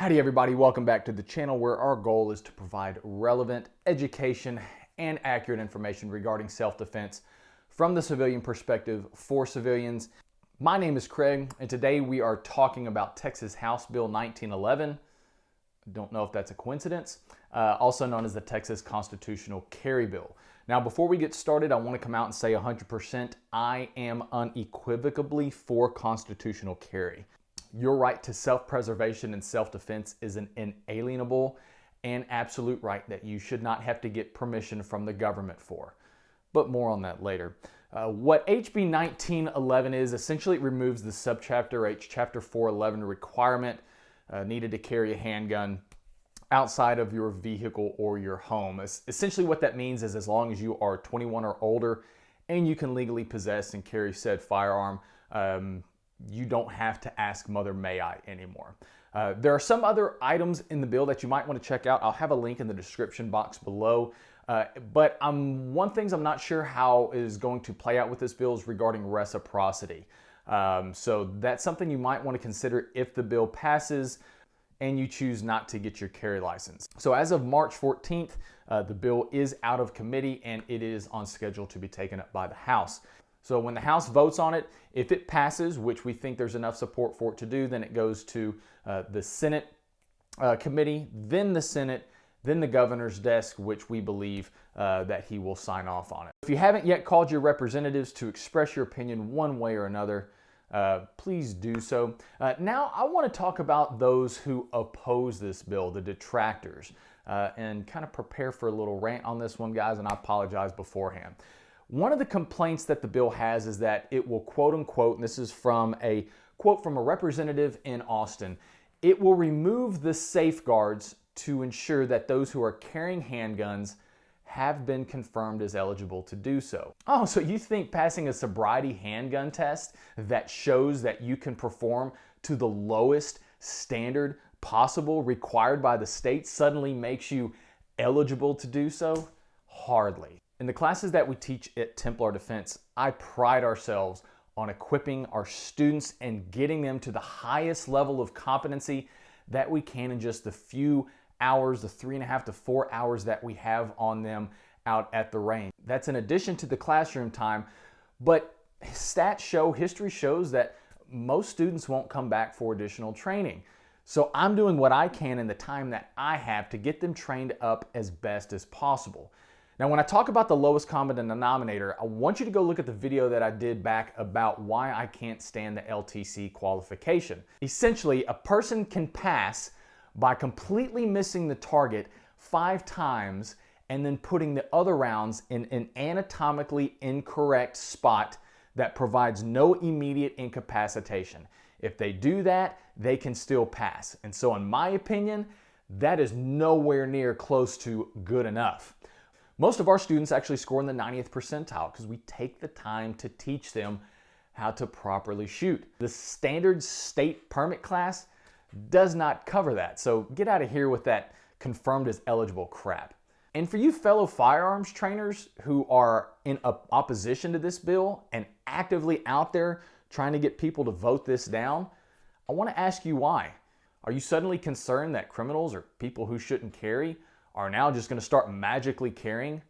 Howdy everybody, welcome back to the channel where our goal is to provide relevant education and accurate information regarding self-defense from the civilian perspective for civilians. My name is Craig and today we are talking about Texas House Bill 1911. Don't know if that's a coincidence, also known as the Texas Constitutional Carry Bill. Now before we get started, I want to come out and say 100% I am unequivocally for constitutional carry. Your right to self-preservation and self-defense is an inalienable and absolute right that you should not have to get permission from the government for. But more on that later. What HB 1911 is, essentially it removes the subchapter H, chapter 411 requirement needed to carry a handgun outside of your vehicle or your home. Essentially what that means is as long as you are 21 or older and you can legally possess and carry said firearm, you don't have to ask Mother May I anymore. There are some other items in the bill that you might want to check out. I'll have a link in the description box below. But one thing I'm not sure how is going to play out with this bill is regarding reciprocity. So that's something you might want to consider if the bill passes and you choose not to get your carry license. So as of March 14th, the bill is out of committee and it is on schedule to be taken up by the House. So when the House votes on it, if it passes, which we think there's enough support for it to do, then it goes to the Senate committee, then the Senate, then the governor's desk, which we believe that he will sign off on it. If you haven't yet called your representatives to express your opinion one way or another, please do so. Now I want to talk about those who oppose this bill, the detractors, and kind of prepare for a little rant on this one, guys, and I apologize beforehand. One of the complaints that the bill has is that it will quote unquote, and this is from a quote from a representative in Austin, it will remove the safeguards to ensure that those who are carrying handguns have been confirmed as eligible to do so. Oh, so you think passing a sobriety handgun test that shows that you can perform to the lowest standard possible required by the state suddenly makes you eligible to do so? Hardly. In the classes that we teach at Templar Defense, I pride ourselves on equipping our students and getting them to the highest level of competency that we can in just the few hours, the 3.5 to 4 hours that we have on them out at the range. That's in addition to the classroom time, but stats show, history shows that most students won't come back for additional training. So I'm doing what I can in the time that I have to get them trained up as best as possible. Now, when I talk about the lowest common denominator, I want you to go look at the video that I did back about why I can't stand the LTC qualification. Essentially, a person can pass by completely missing the target 5 times and then putting the other rounds in an anatomically incorrect spot that provides no immediate incapacitation. If they do that, they can still pass. And so in my opinion, that is nowhere near close to good enough. Most of our students actually score in the 90th percentile because we take the time to teach them how to properly shoot. The standard state permit class does not cover that. So get out of here with that confirmed as eligible crap. And for you fellow firearms trainers who are in opposition to this bill and actively out there trying to get people to vote this down, I want to ask you why. Are you suddenly concerned that criminals or people who shouldn't carry are now just going to start magically carrying?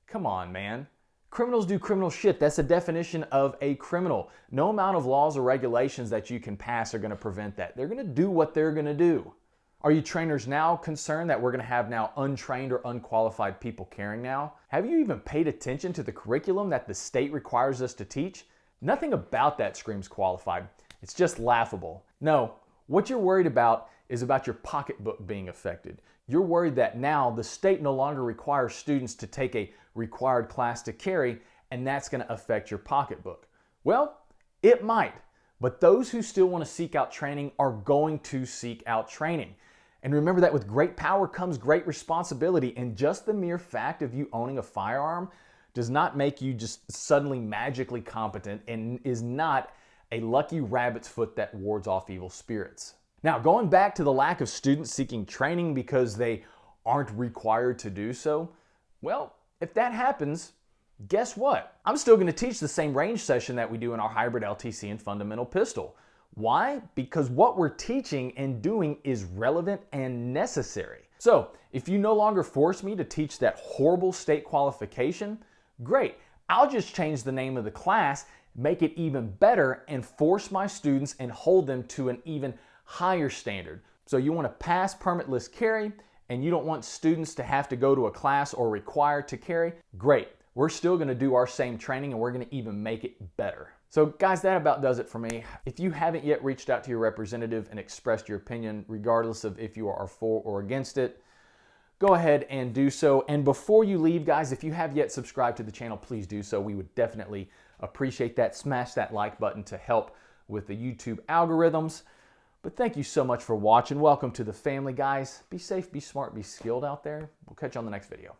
Come on, man. Criminals do criminal shit. That's the definition of a criminal. No amount of laws or regulations that you can pass are going to prevent that. They're going to do what they're going to do. Are you trainers now concerned that we're going to have now untrained or unqualified people carrying now? Have you even paid attention to the curriculum that the state requires us to teach? Nothing about that screams qualified. It's just laughable. No, what you're worried about is about your pocketbook being affected. You're worried that now the state no longer requires students to take a required class to carry, and that's going to affect your pocketbook. Well, it might, but those who still want to seek out training are going to seek out training. And remember that with great power comes great responsibility, and just the mere fact of you owning a firearm does not make you just suddenly magically competent and is not a lucky rabbit's foot that wards off evil spirits. Now, going back to the lack of students seeking training because they aren't required to do so, well, if that happens, guess what? I'm still going to teach the same range session that we do in our hybrid LTC and fundamental pistol. Why? Because what we're teaching and doing is relevant and necessary. So if you no longer force me to teach that horrible state qualification, great. I'll just change the name of the class, make it even better, and force my students and hold them to an even higher standard. So you want to pass permitless carry and you don't want students to have to go to a class or required to carry, great. We're still going to do our same training and we're going to even make it better. So guys, that about does it for me. If you haven't yet reached out to your representative and expressed your opinion, regardless of if you are for or against it, go ahead and do so. And before you leave, guys, if you have yet subscribed to the channel, please do so. We would definitely appreciate that. Smash that like button to help with the YouTube algorithms. But thank you so much for watching. Welcome to the family, guys. Be safe, be smart, be skilled out there. We'll catch you on the next video.